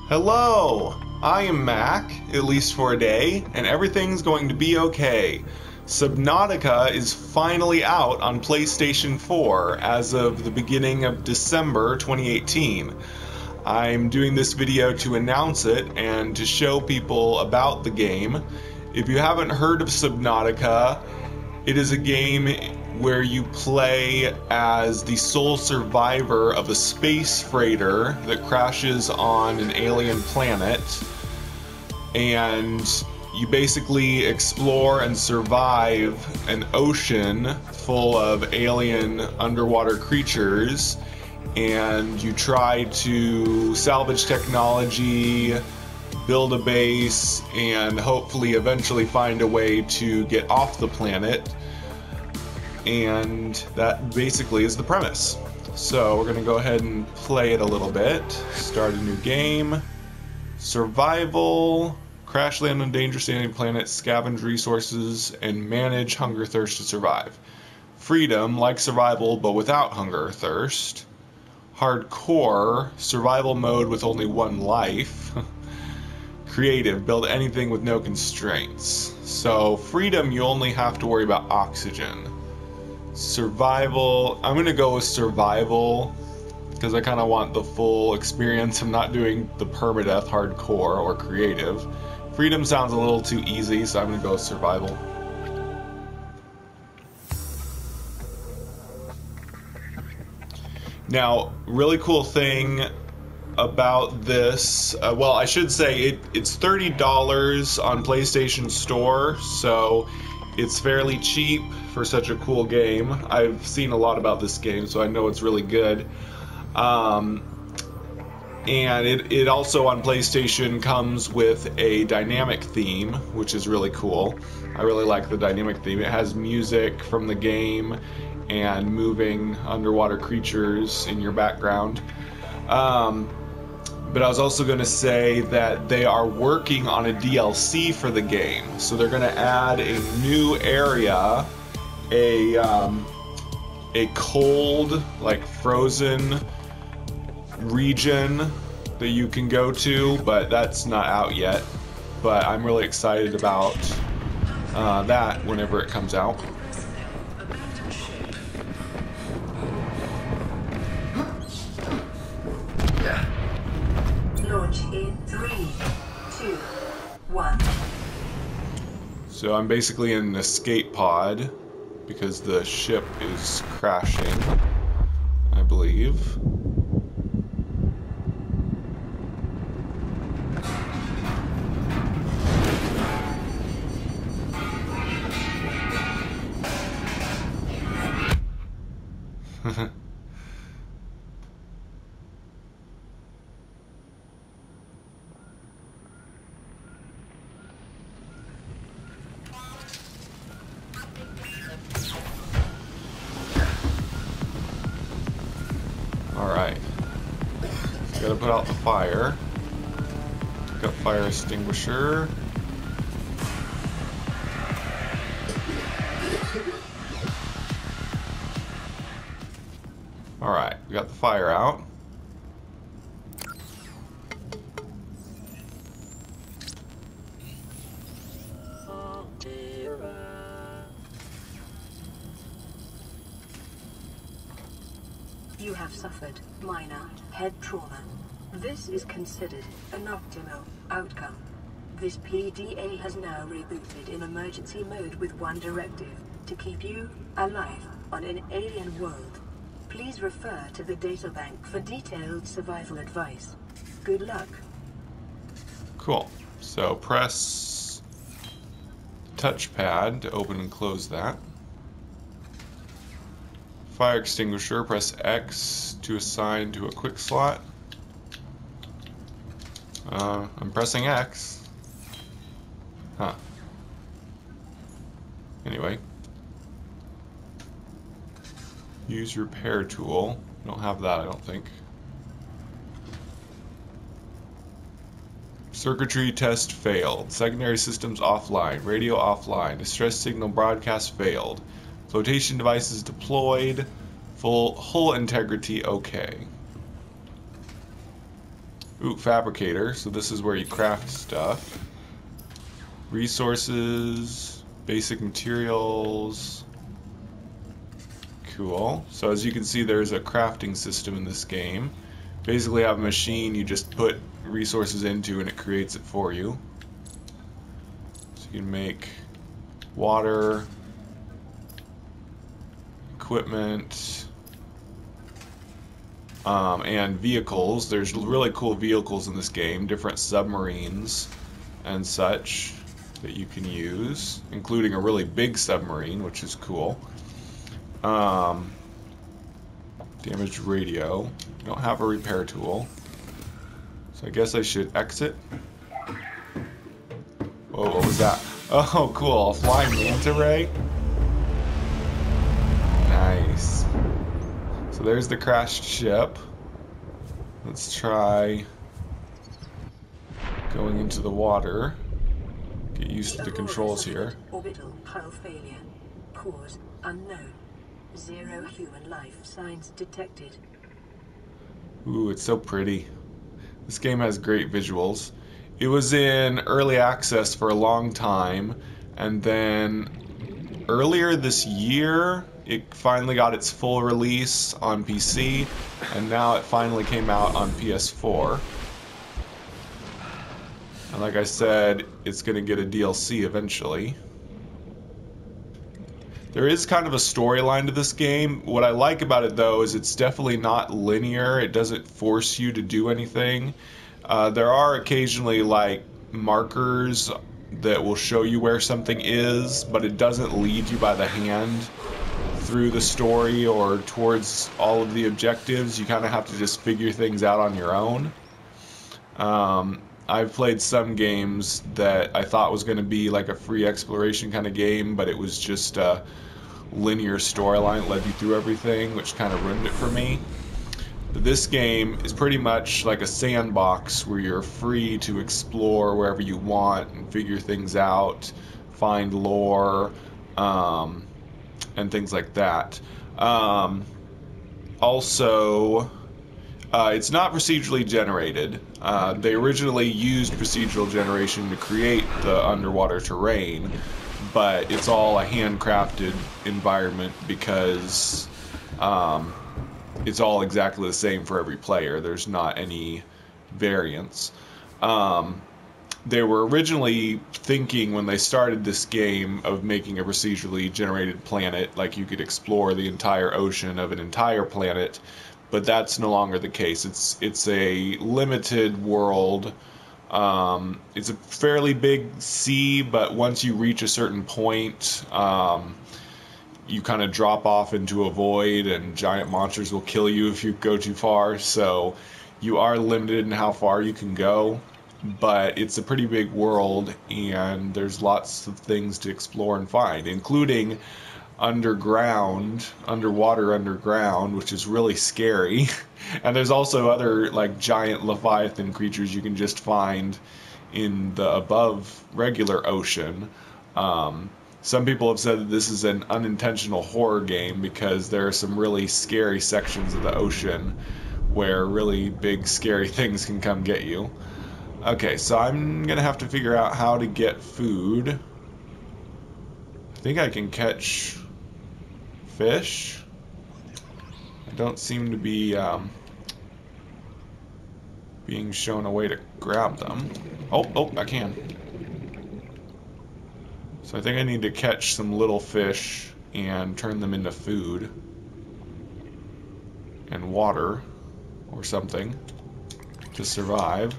Hello! I am Mac, at least for a day, and everything's going to be okay. Subnautica is finally out on PlayStation 4 as of the beginning of December 2018. I'm doing this video to announce it and to show people about the game. If you haven't heard of Subnautica, it is a game where you play as the sole survivor of a space freighter that crashes on an alien planet, and you basically explore and survive an ocean full of alien underwater creatures, and you try to salvage technology, build a base, and hopefully eventually find a way to get off the planet. And that basically is the premise. So we're going to go ahead and play it a little bit. Start a new game. Survival. Crash land on dangerous alien planet, scavenge resources, and manage hunger thirst to survive. Freedom, like survival but without hunger or thirst. Hardcore, survival mode with only one life. Creative, build anything with no constraints. So freedom, you only have to worry about oxygen. Survival, I'm going to go with survival because I kind of want the full experience. I'm not doing the permadeath hardcore or creative. Freedom sounds a little too easy, so I'm going to go with survival. Now, really cool thing about this, well, I should say it's $30 on PlayStation Store, so it's fairly cheap for such a cool game. I've seen a lot about this game, so I know it's really good. And it also on PlayStation comes with a dynamic theme, which is really cool. I really like the dynamic theme. It has music from the game and moving underwater creatures in your background. But I was also going to say that they are working on a DLC for the game. So they're going to add a new area, a cold, like frozen region that you can go to, but that's not out yet. But I'm really excited about that whenever it comes out. Launch in 3, 2, 1. So I'm basically in an escape pod because the ship is crashing, I believe. Alright, gotta put out the fire. Got fire extinguisher. Alright, we got the fire out. You have suffered minor head trauma. This is considered an optimal outcome. This PDA has now rebooted in emergency mode with one directive: to keep you alive on an alien world. Please refer to the databank for detailed survival advice. Good luck. Cool. So press touchpad to open and close that. Fire extinguisher, press X to assign to a quick slot. I'm pressing X. Huh. Anyway. Use repair tool. Don't have that, I don't think. Circuitry test failed. Secondary systems offline. Radio offline. Distress signal broadcast failed. Flotation devices deployed. Full hull integrity okay. Ooh, fabricator. So this is where you craft stuff. Resources, basic materials. Cool. So as you can see, there's a crafting system in this game. Basically, you have a machine you just put resources into and it creates it for you. So you can make water, equipment, and vehicles. There's really cool vehicles in this game, different submarines and such that you can use, including a really big submarine, which is cool. Damaged radio. Don't have a repair tool. So I guess I should exit. Whoa, what was that? Oh, cool. A flying manta ray? Nice. So there's the crashed ship. Let's try going into the water. Get used to the controls here. Orbital hull failure. Cause unknown. 0 human life signs detected. Ooh, it's so pretty. This game has great visuals. It was in early access for a long time, and then earlier this year it finally got its full release on PC, and now it finally came out on PS4. And like I said, it's going to get a DLC eventually. There is kind of a storyline to this game. What I like about it, though, is it's definitely not linear. It doesn't force you to do anything. There are occasionally, like, markers that will show you where something is, but it doesn't lead you by the hand through the story or towards all of the objectives. You kind of have to just figure things out on your own. I've played some games that I thought was going to be like a free exploration kind of game, but it was just a linear storyline that led you through everything, which kind of ruined it for me. But this game is pretty much like a sandbox where you're free to explore wherever you want and figure things out, find lore, and things like that. Also, it's not procedurally generated. They originally used procedural generation to create the underwater terrain, but it's all a handcrafted environment because it's all exactly the same for every player. There's not any variance. They were originally thinking when they started this game of making a procedurally generated planet, like you could explore the entire ocean of an entire planet, but that's no longer the case. It's a limited world. It's a fairly big sea, but once you reach a certain point, you kind of drop off into a void, and giant monsters will kill you if you go too far. So you are limited in how far you can go, but it's a pretty big world, and there's lots of things to explore and find, including underwater underground, which is really scary. And there's also other like giant leviathan creatures you can just find in the above regular ocean. Some people have said that this is an unintentional horror game because there are some really scary sections of the ocean where really big scary things can come get you. Okay, so I'm gonna have to figure out how to get food. I think I can catch fish. I don't seem to be being shown a way to grab them. Oh, I can. So I think I need to catch some little fish and turn them into food and water or something to survive.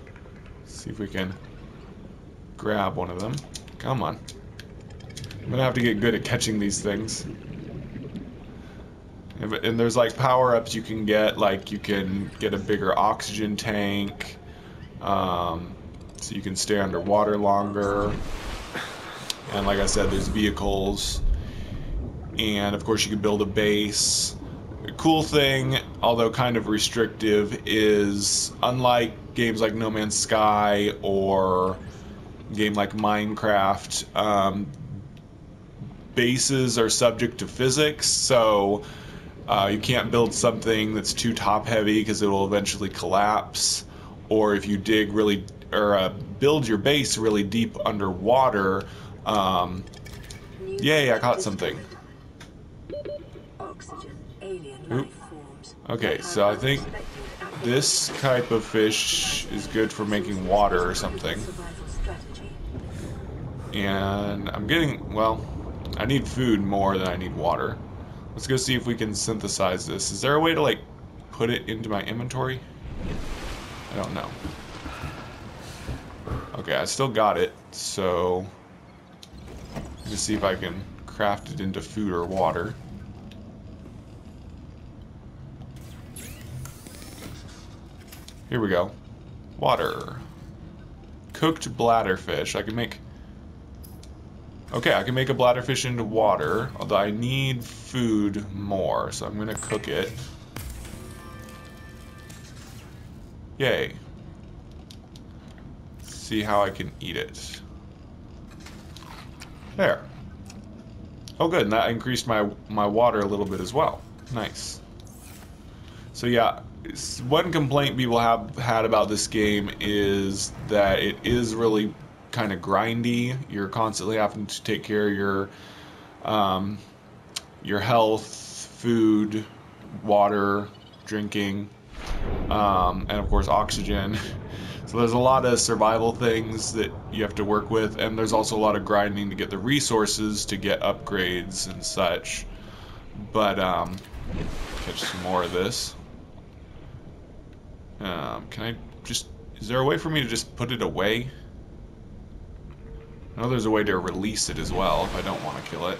See if we can grab one of them. Come on. I'm gonna have to get good at catching these things. And there's like power-ups you can get, like you can get a bigger oxygen tank, so you can stay underwater longer. And like I said, there's vehicles, and of course you can build a base. The cool thing, although kind of restrictive, is unlike games like No Man's Sky or a game like Minecraft, bases are subject to physics, so you can't build something that's too top-heavy because it will eventually collapse, or if you dig really, or build your base really deep underwater. New Yay, I threat caught something. discovered. Oxygen, alien Oop. life forms. Okay, that have so I think unexpected this activation. type of fish is good for making water or something. Survival strategy. And I'm getting, well, I need food more than I need water. Let's go see if we can synthesize this. Is there a way to, like, put it into my inventory? I don't know. Okay, I still got it, so let's see if I can craft it into food or water. Here we go. Water. Cooked bladderfish. I can make... Okay, I can make a bladderfish into water, although I need food more, so I'm gonna cook it. Yay. Let's see how I can eat it. There. Oh good, and that increased my water a little bit as well. Nice. So yeah, one complaint people have had about this game is that it is really kind of grindy. You're constantly having to take care of your health, food, water, drinking, and of course oxygen. So there's a lot of survival things that you have to work with, and there's also a lot of grinding to get the resources to get upgrades and such. But catch some more of this. Can I just... Is there a way for me to just put it away? I know there's a way to release it as well if I don't want to kill it.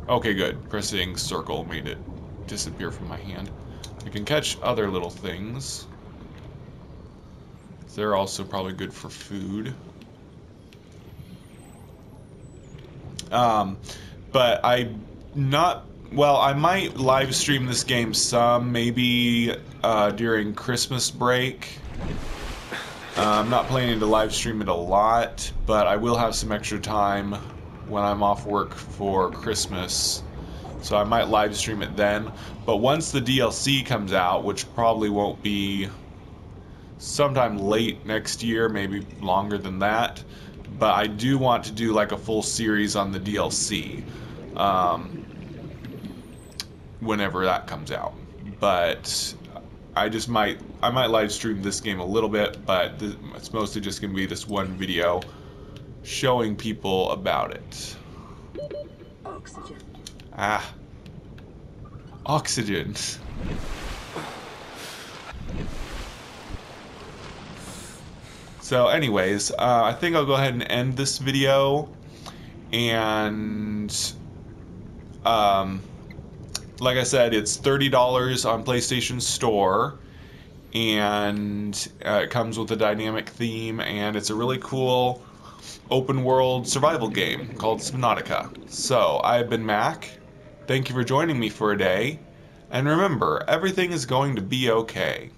Okay, good. Pressing circle made it disappear from my hand. I can catch other little things. They're also probably good for food. But I might live stream this game some, maybe during Christmas break. I'm not planning to live stream it a lot, but I will have some extra time when I'm off work for Christmas. So I might live stream it then. But once the DLC comes out, which probably won't be sometime late next year, maybe longer than that, but I do want to do like a full series on the DLC whenever that comes out. But I might live stream this game a little bit, but it's mostly just going to be this one video showing people about it. Oxygen. Ah. Oxygen. So anyways, I think I'll go ahead and end this video, and like I said, it's $30 on PlayStation Store, and it comes with a dynamic theme, and it's a really cool open world survival game called Subnautica. So I've been Mac. Thank you for joining me for a day, and remember, everything is going to be okay.